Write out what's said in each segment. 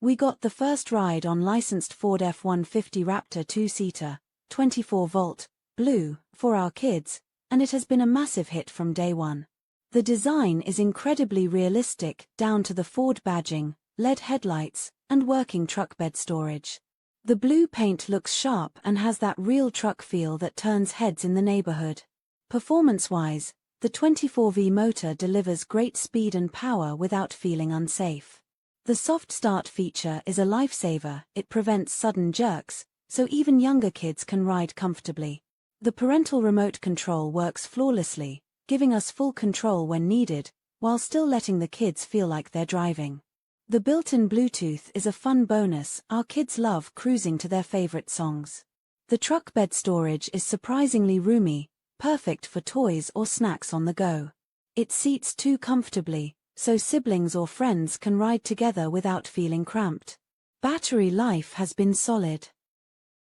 We got the first ride on licensed Ford F-150 Raptor 2-seater, 24-volt, blue, for our kids, and it has been a massive hit from day one. The design is incredibly realistic, down to the Ford badging, LED headlights, and working truck bed storage. The blue paint looks sharp and has that real truck feel that turns heads in the neighborhood. Performance-wise, the 24V motor delivers great speed and power without feeling unsafe. The soft start feature is a lifesaver. It prevents sudden jerks, so even younger kids can ride comfortably. The parental remote control works flawlessly, giving us full control when needed, while still letting the kids feel like they're driving. The built-in Bluetooth is a fun bonus. Our kids love cruising to their favorite songs. The truck bed storage is surprisingly roomy, perfect for toys or snacks on the go. It seats two comfortably, so siblings or friends can ride together without feeling cramped. Battery life has been solid.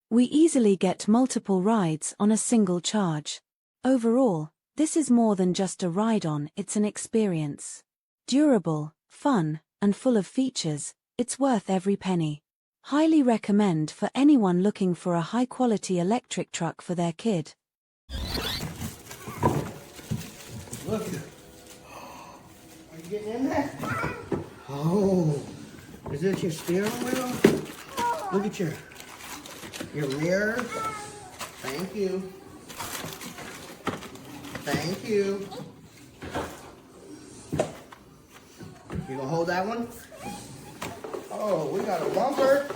We easily get multiple rides on a single charge. Overall, this is more than just a ride-on, it's an experience. Durable, fun, and full of features, it's worth every penny. Highly recommend for anyone looking for a high-quality electric truck for their kid. Look. Are you getting in there? Oh, is this your steering wheel? Look at your mirror. Thank you. Thank you. You gonna hold that one? Oh, we got a bumper.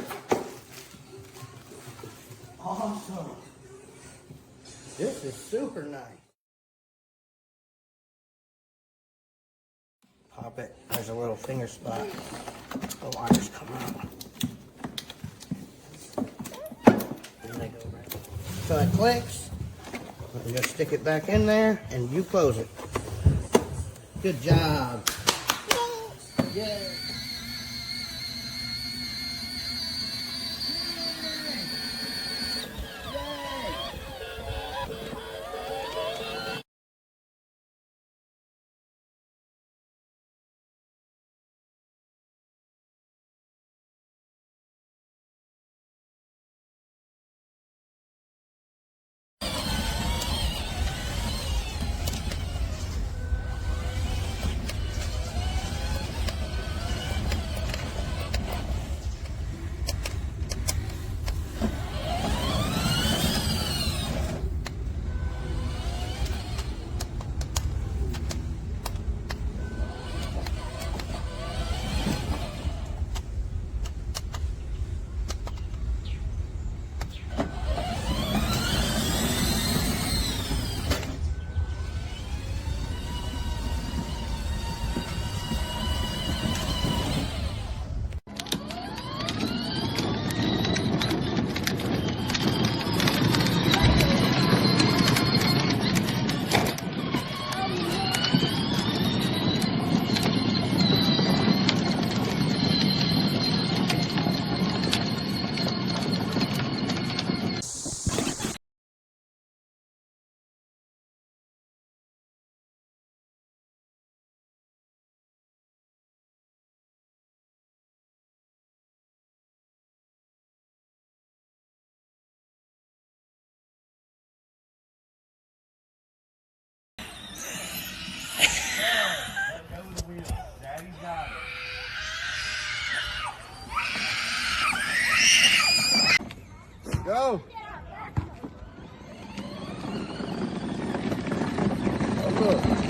Awesome. This is super nice. Pop it. There's a little finger spot. The wires come out. And they go right. So it clicks. You just stick it back in there and you close it. Good job. Yay. Go! Oh, look.